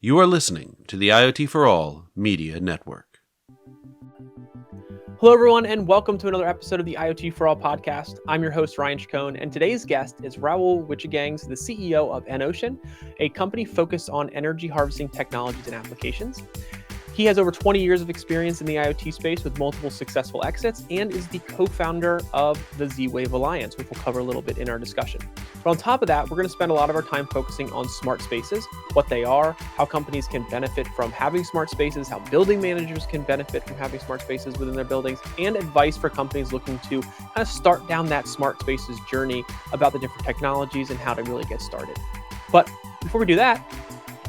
You are listening to the IoT For All Media Network. Hello, everyone, and welcome to another episode of the IoT For All Podcast. I'm your host, Ryan Chacon, and today's guest is Raoul Wijgergangs, the CEO of EnOcean, a company focused on energy harvesting technologies and applications. He has over 20 years of experience in the IoT space with multiple successful exits and is the co-founder of the Z-Wave Alliance, which we'll cover a little bit in our discussion. But on top of that, we're going to spend a lot of our time focusing on smart spaces, what they are, how companies can benefit from having smart spaces, how building managers can benefit from having smart spaces within their buildings, and advice for companies looking to kind of start down that smart spaces journey about the different technologies and how to really get started. But before we do that,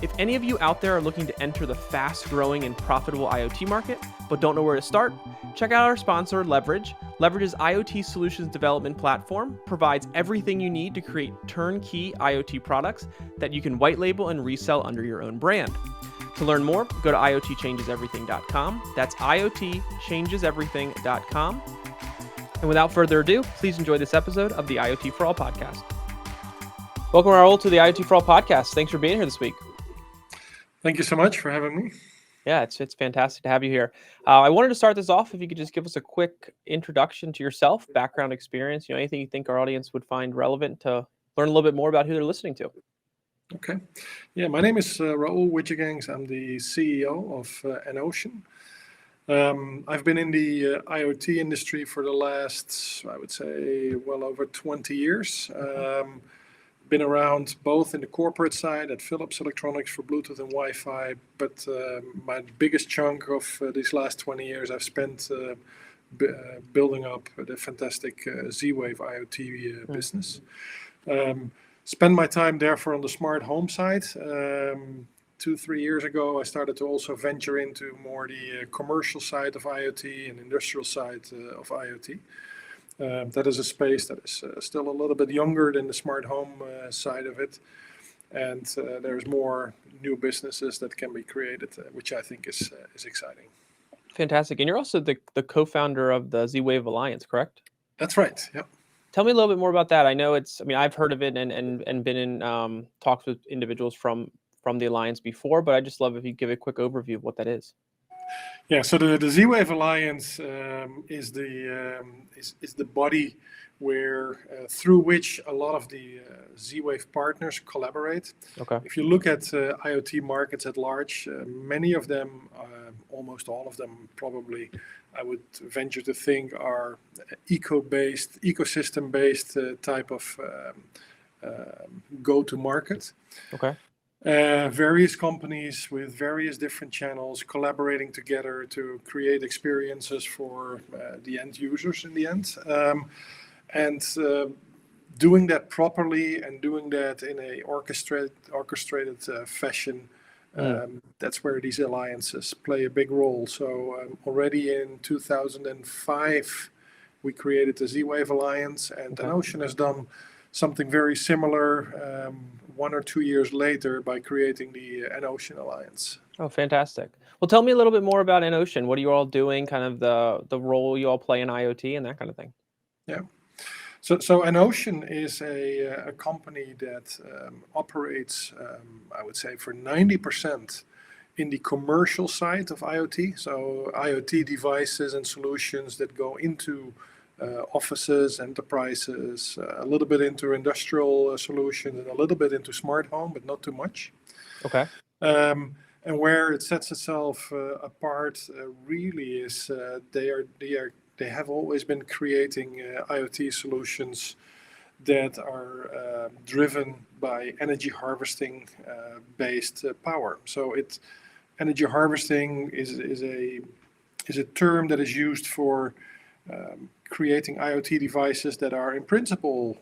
if any of you out there are looking to enter the fast-growing and profitable IoT market, but don't know where to start, check out our sponsor, Leverage. Leverage's IoT solutions development platform provides everything you need to create turnkey IoT products that you can white label and resell under your own brand. To learn more, go to iotchangeseverything.com. That's iotchangeseverything.com. And without further ado, please enjoy this episode of the IoT For All Podcast. Welcome, Roaul, to the IoT For All Podcast. Thanks for being here this week. Thank you so much for having me. Yeah, it's fantastic to have you here. I wanted to start this off, if you could just give us a quick introduction to yourself, background experience, anything you think our audience would find relevant to learn a little bit more about who they're listening to. Okay. Yeah, my name is Raoul Wijgergangs. I'm the CEO of EnOcean. I've been in the IoT industry for the last, I would say, well over 20 years. Been around both in the corporate side at Philips Electronics for Bluetooth and Wi-Fi, but my biggest chunk of these last 20 years I've spent building up the fantastic Z-Wave IoT business. Spend my time therefore on the smart home side. 2-3 years ago, I started to also venture into more the commercial side of IoT and industrial side of IoT. That is a space that is still a little bit younger than the smart home side of it. And there's more new businesses that can be created, which I think is exciting. Fantastic. And you're also the co-founder of the Z-Wave Alliance, correct? That's right. Yep. Tell me a little bit more about that. I know I've heard of it and been in talks with individuals from the Alliance before, but I just love if you give a quick overview of what that is. Yeah, so the Z-Wave Alliance is the body where through which a lot of the Z-Wave partners collaborate. Okay. If you look at IoT markets at large, many of them, almost all of them probably, I would venture to think, are ecosystem-based type of go-to-market. Okay. Various companies with various different channels collaborating together to create experiences for the end users in the end. And doing that properly and doing that in a orchestrated fashion, that's where these alliances play a big role. So already in 2005, we created the Z-Wave Alliance, and EnOcean has done something very similar 1 or 2 years later by creating the EnOcean Alliance. Oh, fantastic. Well, tell me a little bit more about EnOcean. What are you all doing, kind of the role you all play in IoT and that kind of thing? Yeah. So EnOcean is a company that operates, I would say, for 90% in the commercial side of IoT. So IoT devices and solutions that go into offices, enterprises, a little bit into industrial solutions, and a little bit into smart home, but not too much. Okay. And where it sets itself apart really is they have always been creating IoT solutions that are driven by energy harvesting based power. So energy harvesting is a term that is used for creating IoT devices that are in principle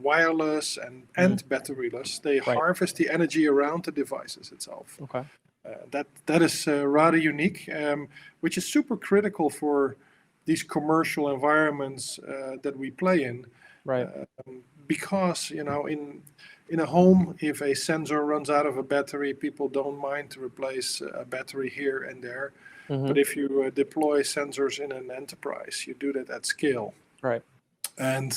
wireless and batteryless. They harvest the energy around the devices itself. Okay. That is rather unique, which is super critical for these commercial environments that we play in. Right. Because in a home, if a sensor runs out of a battery, people don't mind to replace a battery here and there. Mm-hmm. But if you deploy sensors in an enterprise, you do that at scale. Right. and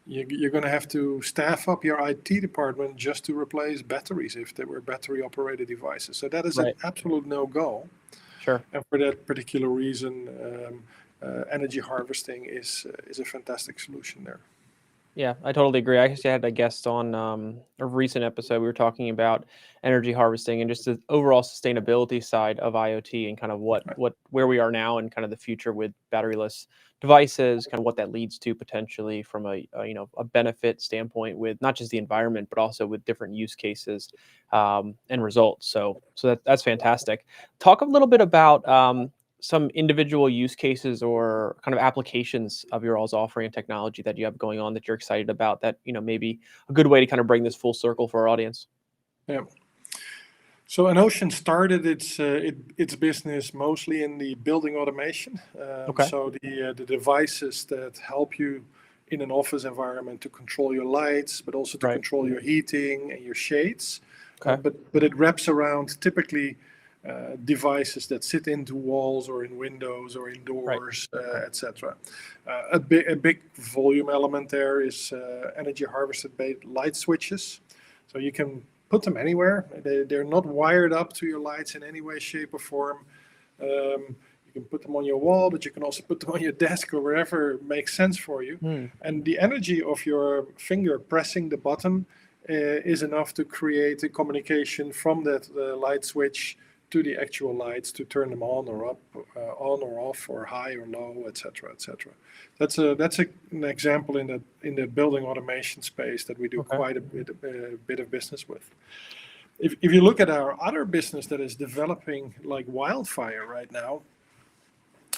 you're going to have to staff up your IT department just to replace batteries if they were battery-operated devices. So that is an Right. absolute no-go. Sure. And for that particular reason, energy harvesting is a fantastic solution there. Yeah, I totally agree. I actually had a guest on a recent episode. We were talking about energy harvesting and just the overall sustainability side of IoT and kind of where we are now and kind of the future with batteryless devices, kind of what that leads to potentially from a benefit standpoint with not just the environment but also with different use cases and results. So that's fantastic. Talk a little bit about some individual use cases or kind of applications of your all's offering and technology that you have going on that you're excited about that, maybe a good way to kind of bring this full circle for our audience. Yeah. So EnOcean started its business mostly in the building automation. Okay. So the devices that help you in an office environment to control your lights, but also to Right. control your heating and your shades. Okay. But it wraps around typically devices that sit into walls or in windows or indoors, etc. A big volume element there is energy harvested light switches. So you can put them anywhere. They're not wired up to your lights in any way, shape, or form. You can put them on your wall, but you can also put them on your desk or wherever makes sense for you. And the energy of your finger pressing the button is enough to create a communication from that light switch to the actual lights to turn them on or up, on or off, or high or low, etc., etc. That's an example in the building automation space that we do quite a bit of business with. If you look at our other business that is developing like wildfire right now,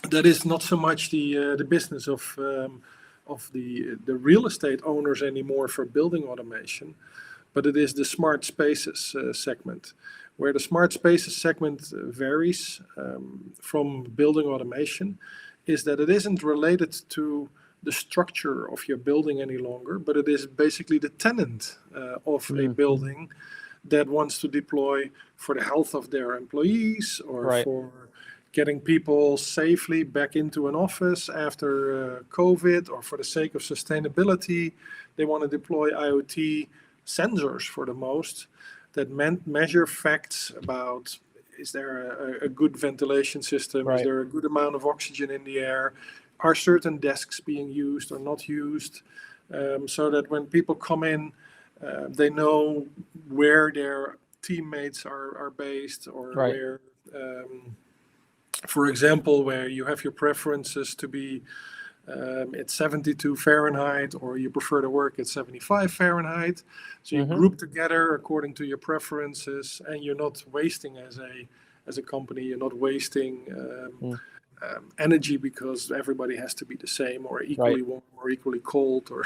that is not so much the business of the real estate owners anymore for building automation, but it is the smart spaces segment. Where the smart spaces segment varies from building automation is that it isn't related to the structure of your building any longer, but it is basically the tenant of a building that wants to deploy for the health of their employees or for getting people safely back into an office after COVID, or for the sake of sustainability. They want to deploy IoT sensors for the most that measure facts about, is there a good ventilation system? Is there a good amount of oxygen in the air? Are certain desks being used or not used? So that when people come in, they know where their teammates are based, or where, for example, where you have your preferences to be at 72 Fahrenheit, or you prefer to work at 75 Fahrenheit. So you group together according to your preferences, and you're not wasting as a company, you're not wasting energy because everybody has to be the same or equally warm or equally cold, or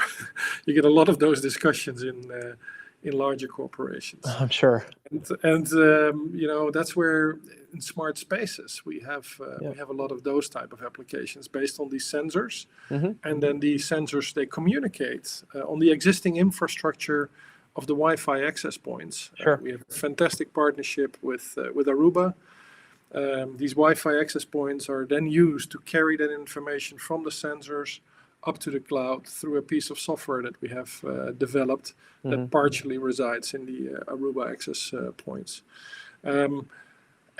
you get a lot of those discussions in larger corporations. I'm sure. And that's where in smart spaces we have a lot of those type of applications based on these sensors, and then these sensors, they communicate on the existing infrastructure of the Wi-Fi access points. We have a fantastic partnership with Aruba. These Wi-Fi access points are then used to carry that information from the sensors up to the cloud through a piece of software that we have developed that partially resides in the Aruba access points.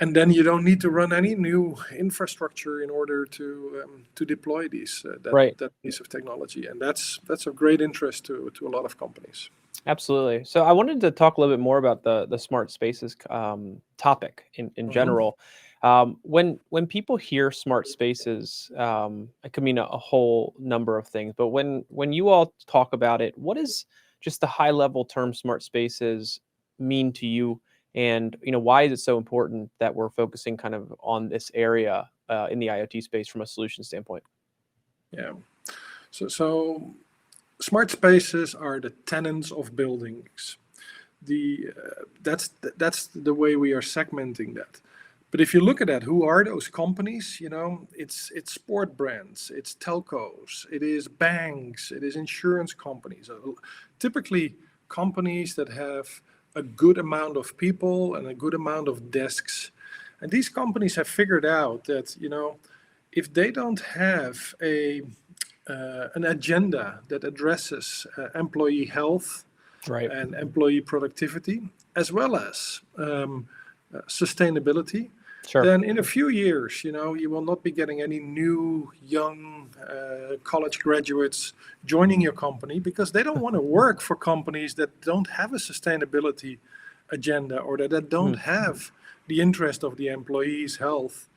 And then you don't need to run any new infrastructure in order to deploy that piece of technology, and that's of great interest to a lot of companies. Absolutely. So I wanted to talk a little bit more about the smart spaces topic in general. When people hear smart spaces, it could mean a whole number of things. But when you all talk about it, what does just the high level term smart spaces mean to you? And why is it so important that we're focusing kind of on this area in the IoT space from a solution standpoint? Yeah. So smart spaces are the tenants of buildings. That's the way we are segmenting that. But if you look at that, who are those companies? It's sport brands, it's telcos, it is banks, it is insurance companies. Typically companies that have a good amount of people and a good amount of desks. And these companies have figured out that, if they don't have a an agenda that addresses employee health Right. and employee productivity, as well as sustainability, Sure. then in a few years, you will not be getting any new young college graduates joining your company because they don't want to work for companies that don't have a sustainability agenda or that don't have the interest of the employees' health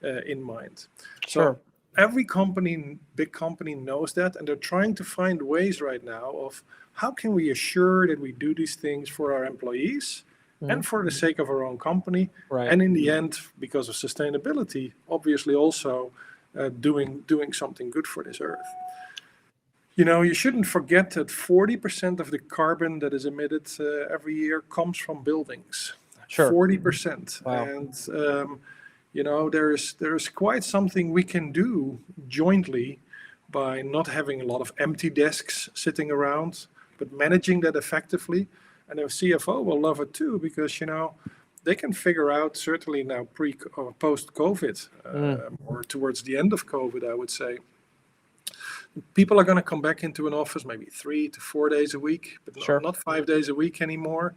in mind. Sure. So every company, big company knows that, and they're trying to find ways right now of how can we assure that we do these things for our employees and for the sake of our own company, Right. and in the end, because of sustainability, obviously also doing something good for this earth. You shouldn't forget that 40% of the carbon that is emitted every year comes from buildings. Sure. 40%. Wow. And there's quite something we can do jointly by not having a lot of empty desks sitting around, but managing that effectively. And our CFO will love it too, because they can figure out, certainly now pre or post COVID, or towards the end of COVID, I would say, people are going to come back into an office maybe 3 to 4 days a week, but not 5 days a week anymore.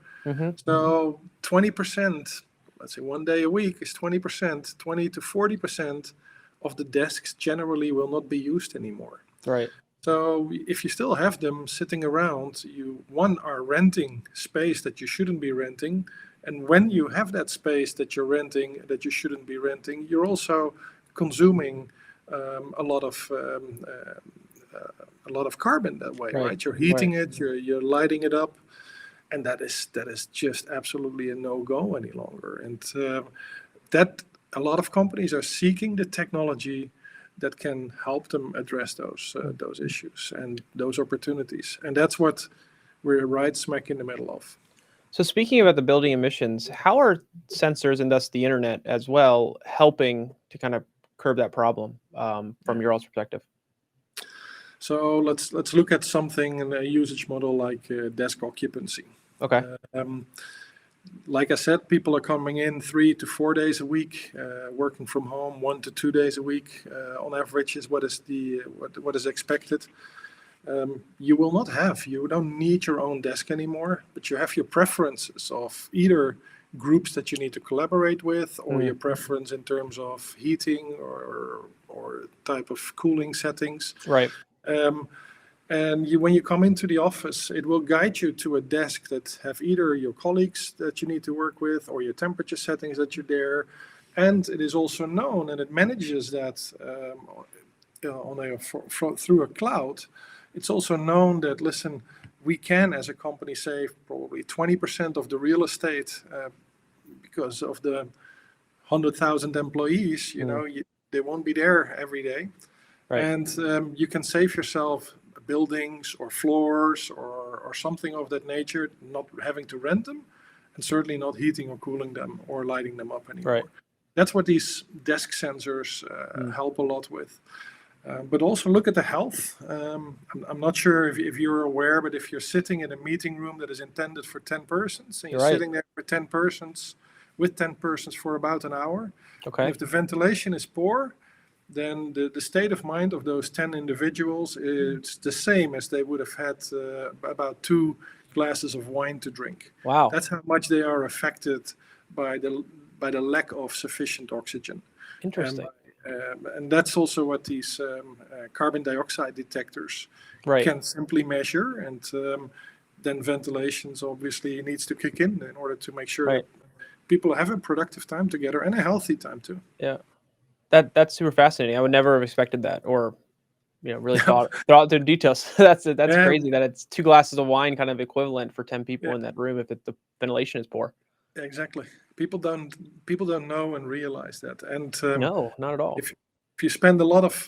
So 20%, let's say 1 day a week is 20%, 20 to 40% of the desks generally will not be used anymore. Right. So if you still have them sitting around, you are renting space that you shouldn't be renting. And when you have that space that you're renting that you shouldn't be renting, you're also consuming a lot of carbon that way, right? You're heating it, you're lighting it up, and that is just absolutely a no-go any longer. And that a lot of companies are seeking the technology that can help them address those issues and those opportunities. And that's what we're right smack in the middle of. So speaking about the building emissions, how are sensors and thus the internet as well helping to kind of curb that problem from your all's perspective? So let's look at something in a usage model like desk occupancy. Okay. Like I said, people are coming in 3 to 4 days a week, working from home 1 to 2 days a week on average is what is expected. You don't need your own desk anymore, but you have your preferences of either groups that you need to collaborate with, or your preference in terms of heating or type of cooling settings. Right. And when you come into the office, it will guide you to a desk that have either your colleagues that you need to work with or your temperature settings that you're there. And it is also known, and it manages that through a cloud. It's also known that, listen, we can as a company save probably 20% of the real estate because of the 100,000 employees. They won't be there every day. Right. And you can save yourself buildings or floors or something of that nature, not having to rent them, and certainly not heating or cooling them or lighting them up anymore. Right. That's what these desk sensors help a lot with. But also look at the health. I'm not sure if you're aware, but if you're sitting in a meeting room that is intended for 10 persons, and you're sitting there for 10 persons, with 10 persons for about an hour, and if the ventilation is poor, then the state of mind of those 10 individuals is the same as they would have had about 2 glasses of wine to drink. Wow. That's how much they are affected by the lack of sufficient oxygen. Interesting. And that's also what these carbon dioxide detectors can simply measure. And then ventilations obviously needs to kick in order to make sure that people have a productive time together and a healthy time too. Yeah. That's super fascinating. I would never have expected that, or really thought through the details. That's crazy that it's 2 glasses of wine kind of equivalent for 10 people in that room if the ventilation is poor. Exactly. People don't know and realize that. And no, not at all. If you spend a lot of,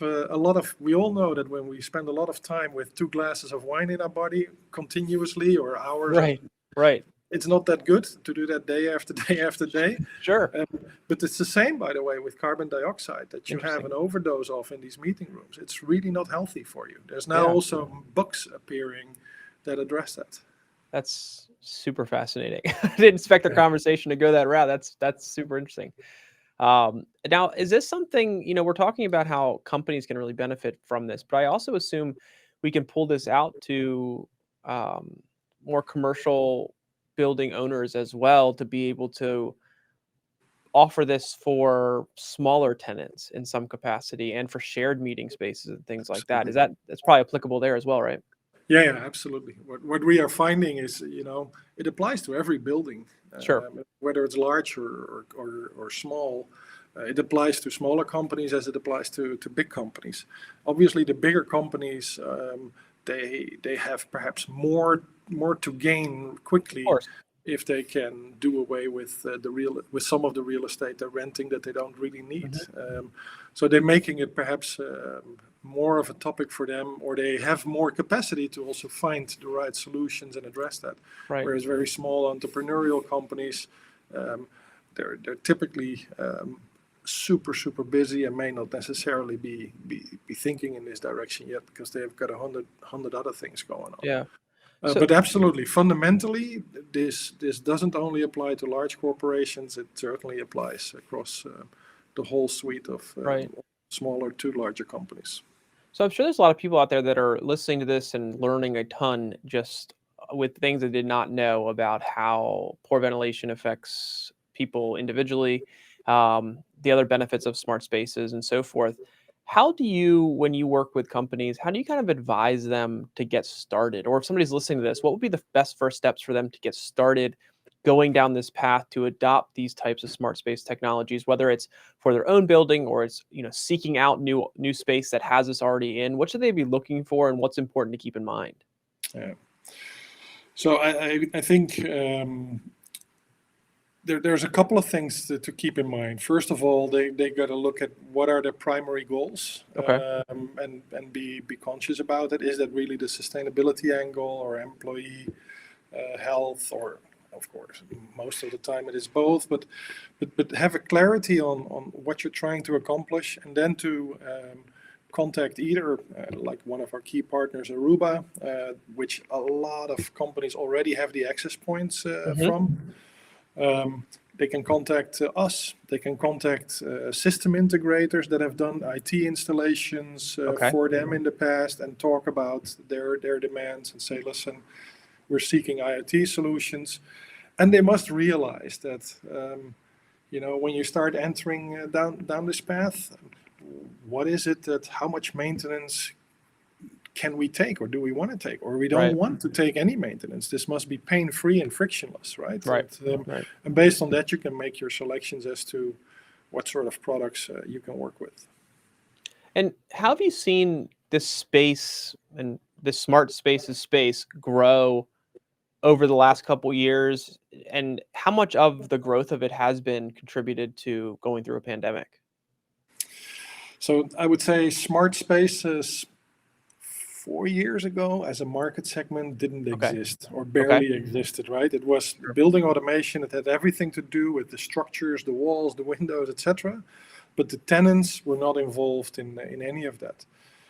we all know that when we spend a lot of time with 2 glasses of wine in our body continuously or hours, right. It's not that good to do that day after day after day. Sure. But it's the same, by the way, with carbon dioxide that you have an overdose of in these meeting rooms. It's really not healthy for you. There's now also books appearing that address that. That's super fascinating. I didn't expect the conversation to go that route. That's super interesting. Now, is this something, we're talking about how companies can really benefit from this, but I also assume we can pull this out to um, more commercial building owners as well to be able to offer this for smaller tenants in some capacity and for shared meeting spaces and things like that. Absolutely. That's probably applicable there as well, right? Yeah, absolutely. What we are finding is, it applies to every building, Sure. whether it's large or small. It applies to smaller companies as it applies to big companies. Obviously, the bigger companies, they have perhaps more to gain quickly Of course. if they can do away with with some of the real estate they're renting that they don't really need. So they're making it perhaps more of a topic for them, or they have more capacity to also find the right solutions and address that. Right. Whereas very small entrepreneurial companies, they're typically super busy and may not necessarily be thinking in this direction yet because they've got a hundred other things going on. Yeah. But absolutely, fundamentally, this doesn't only apply to large corporations. It certainly applies across the whole suite of Right. smaller to larger companies. So I'm sure there's a lot of people out there that are listening to this and learning a ton just with things they did not know about how poor ventilation affects people individually, the other benefits of smart spaces and so forth. How do you, when you work with companies, how do you kind of advise them to get started? Or if somebody's listening to this, what would be the best first steps for them to get started going down this path to adopt these types of smart space technologies, whether it's for their own building or it's seeking out new space that has this already in? What should they be looking for, and what's important to keep in mind? Yeah. So I think there's a couple of things to keep in mind. First of all, they got to look at what are their primary goals, Okay. and be conscious about it. Is that really the sustainability angle or employee health, or of course most of the time it is both, but have a clarity on what you're trying to accomplish, and then to contact either like one of our key partners, Aruba, which a lot of companies already have the access points from. They can contact us. They can contact system integrators that have done IT installations Okay. for them in the past and talk about their demands and say, listen, we're seeking IoT solutions. And they must realize that, when you start entering down this path, what is it how much maintenance can we take, or do we want to take, or we don't Right. want to take any maintenance? This must be pain-free and frictionless, right? Right. And, and based on that, you can make your selections as to what sort of products you can work with. And how have you seen this space and this smart spaces space grow over the last couple years, and how much of the growth of it has been contributed to going through a pandemic? So I would say smart spaces 4 years ago as a market segment didn't Okay. exist, or barely existed, right? It was Sure. building automation. It had everything to do with the structures, the walls, the windows, etc. But the tenants were not involved in any of that.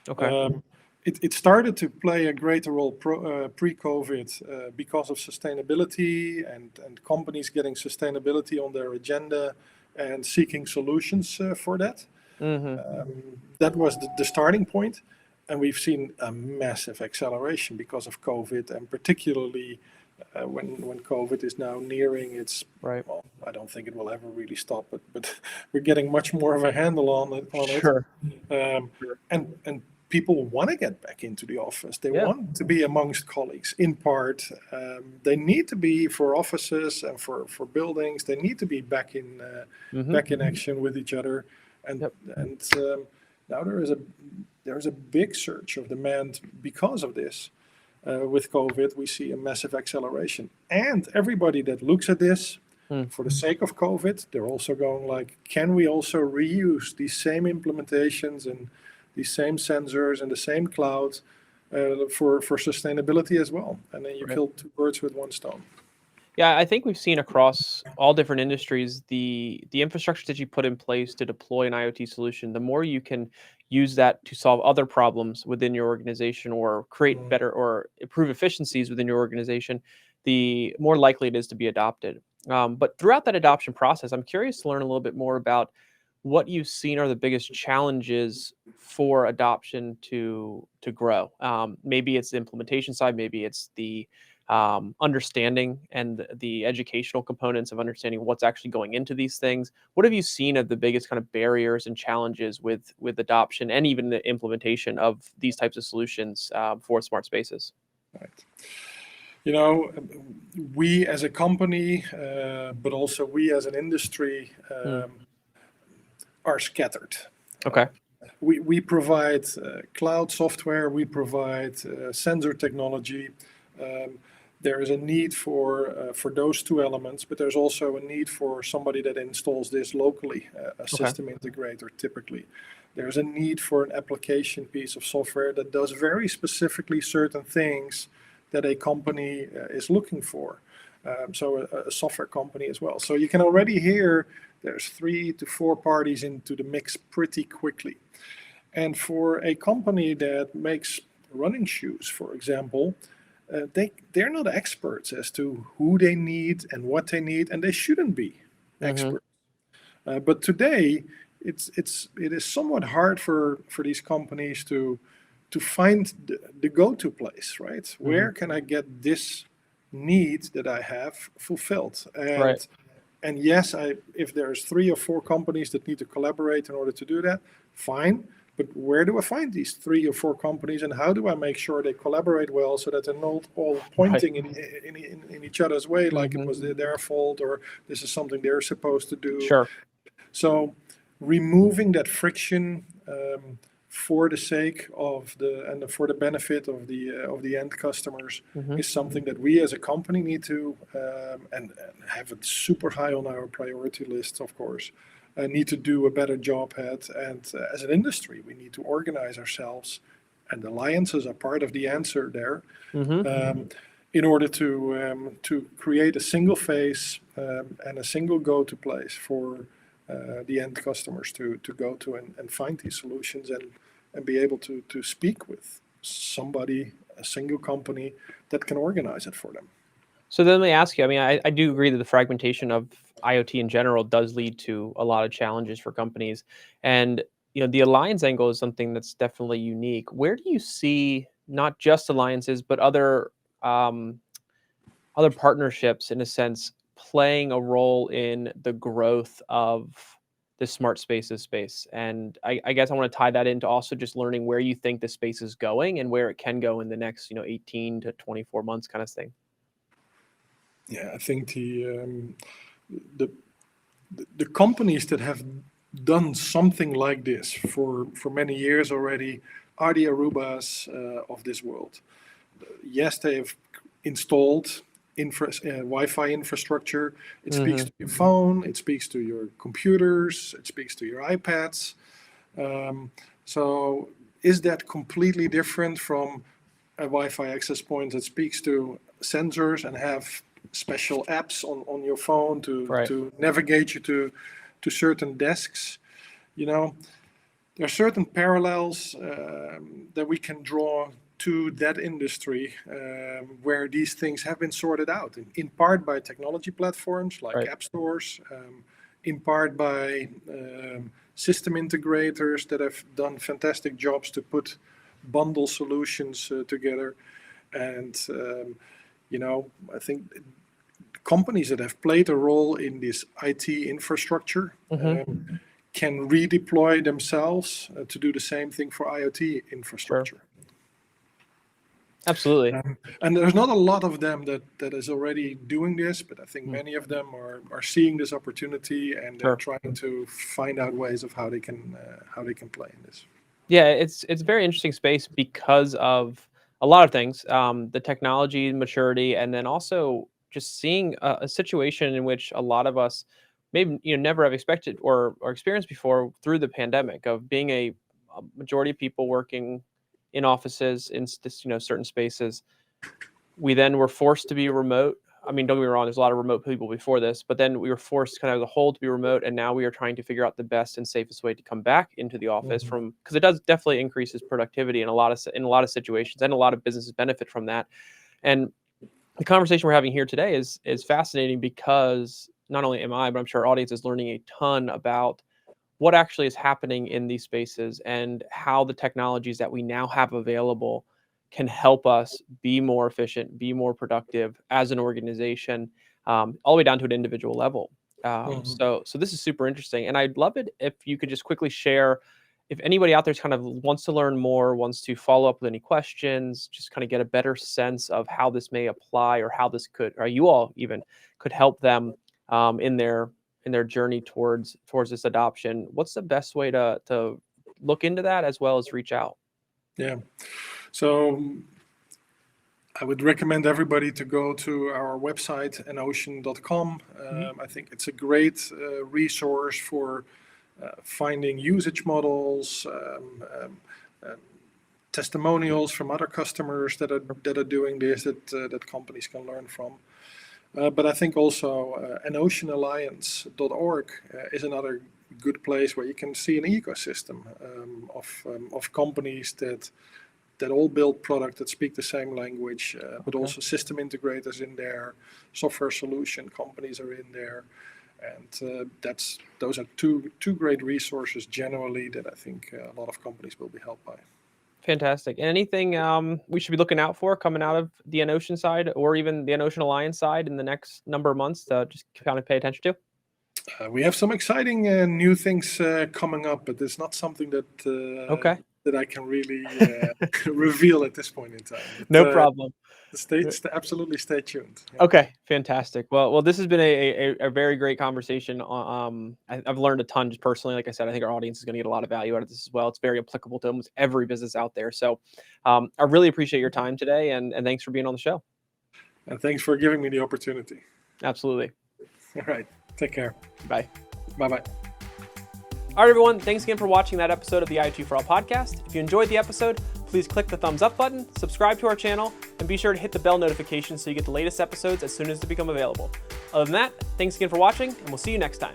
Okay. It started to play a greater role pre-COVID because of sustainability and companies getting sustainability on their agenda and seeking solutions for that. That was the starting point. And we've seen a massive acceleration because of COVID, and particularly when COVID is now nearing its, Right. well, I don't think it will ever really stop, but we're getting much more of a handle on it. Sure. And people want to get back into the office. They Yeah. want to be amongst colleagues in part. They need to be for offices and for buildings. They need to be back in action with each other. And Yep. now there's a big surge of demand because of this. With COVID, we see a massive acceleration. And everybody that looks at this, for the sake of COVID, they're also going like, can we also reuse these same implementations and these same sensors and the same cloud for sustainability as well? And then you Right. kill two birds with one stone. Yeah, I think we've seen across all different industries the infrastructure that you put in place to deploy an IoT solution. The more you can use that to solve other problems within your organization or create better or improve efficiencies within your organization, the more likely it is to be adopted. But throughout that adoption process, I'm curious to learn a little bit more about what you've seen are the biggest challenges for adoption to grow. Maybe it's the implementation side, maybe it's the understanding and the educational components of understanding what's actually going into these things. What have you seen of the biggest kind of barriers and challenges with adoption and even the implementation of these types of solutions for smart spaces? Right. You know, we as a company, but also we as an industry, are scattered. Okay. We provide cloud software, we provide sensor technology. There is a need for those two elements, but there's also a need for somebody that installs this locally, a system integrator typically. There's a need for an application piece of software that does very specifically certain things that a company is looking for. So a software company as well. So you can already hear there's 3 to 4 parties into the mix pretty quickly. And for a company that makes running shoes, for example, they're not experts as to who they need and what they need, and they shouldn't be experts. But today, it is somewhat hard for these companies to find the go-to place, right? Where can I get this need that I have fulfilled? And yes, if there's 3 or 4 companies that need to collaborate in order to do that, fine. But where do I find these 3 or 4 companies, and how do I make sure they collaborate well so that they're not all pointing in each other's way, like it was their fault or this is something they're supposed to do? Sure. So removing that friction for the sake of for the benefit of the end customers is something that we as a company need to and have it super high on our priority list, of course. Need to do a better job at, and as an industry, we need to organize ourselves, and alliances are part of the answer there, in order to create a single face and a single go-to place for the end customers to go to and find these solutions and be able to speak with somebody, a single company that can organize it for them. So then let me ask you, I mean, I do agree that the fragmentation of IoT in general does lead to a lot of challenges for companies. And, the alliance angle is something that's definitely unique. Where do you see not just alliances, but other partnerships, in a sense, playing a role in the growth of the smart spaces space? And I guess I want to tie that into also just learning where you think the space is going and where it can go in the next, 18 to 24 months kind of thing. Yeah, I think the companies that have done something like this for many years already are the Arubas of this world. Yes, they have installed Wi-Fi infrastructure. It speaks to your phone, it speaks to your computers, it speaks to your iPads. So is that completely different from a Wi-Fi access point that speaks to sensors and have special apps on your phone to navigate you to certain desks? There are certain parallels that we can draw to that industry where these things have been sorted out, in part by technology platforms like app stores, in part by system integrators that have done fantastic jobs to put bundle solutions together. And I think companies that have played a role in this IT infrastructure can redeploy themselves to do the same thing for IoT infrastructure. Sure. Absolutely. And there's not a lot of them that is already doing this, but I think many of them are seeing this opportunity and they're trying to find out ways of how they can play in this. Yeah, it's a very interesting space because of a lot of things, the technology maturity, and then also just seeing a situation in which a lot of us maybe never have expected or experienced before through the pandemic, of being a majority of people working in offices in certain spaces. We then were forced to be remote. I mean, don't get me wrong, there's a lot of remote people before this, but then we were forced kind of as a whole to be remote, and now we are trying to figure out the best and safest way to come back into the office because it does definitely increases productivity in a lot of situations, and a lot of businesses benefit from that. And the conversation we're having here today is fascinating because not only am I, but I'm sure our audience is learning a ton about what actually is happening in these spaces and how the technologies that we now have available can help us be more efficient, be more productive as an organization, all the way down to an individual level. So this is super interesting, and I'd love it if you could just quickly share, if anybody out there kind of wants to learn more, wants to follow up with any questions, just kind of get a better sense of how this may apply, or how this could, or you all even could help them in their journey towards this adoption. What's the best way to look into that as well as reach out? Yeah. So I would recommend everybody to go to our website, EnOcean.com. I think it's a great resource for finding usage models, testimonials from other customers that are doing this, that companies can learn from. But I think also EnOceanAlliance.org is another good place where you can see an ecosystem of companies that all build products that speak the same language, but also system integrators in there, software solution companies are in there. And those are two great resources generally that I think a lot of companies will be helped by. Fantastic. And anything we should be looking out for coming out of the EnOcean side, or even the EnOcean Alliance side, in the next number of months to just kind of pay attention to? We have some exciting new things coming up, but it's not something that I can really reveal at this point in time. But, no problem. Absolutely stay tuned. Yeah. Okay, fantastic. Well, this has been a very great conversation. I've learned a ton just personally. Like I said, I think our audience is going to get a lot of value out of this as well. It's very applicable to almost every business out there. So I really appreciate your time today, and thanks for being on the show. And thanks for giving me the opportunity. Absolutely. All right. Take care. Bye. Bye-bye. All right, everyone. Thanks again for watching that episode of the IoT For All podcast. If you enjoyed the episode, please click the thumbs up button, subscribe to our channel, and be sure to hit the bell notification so you get the latest episodes as soon as they become available. Other than that, thanks again for watching, and we'll see you next time.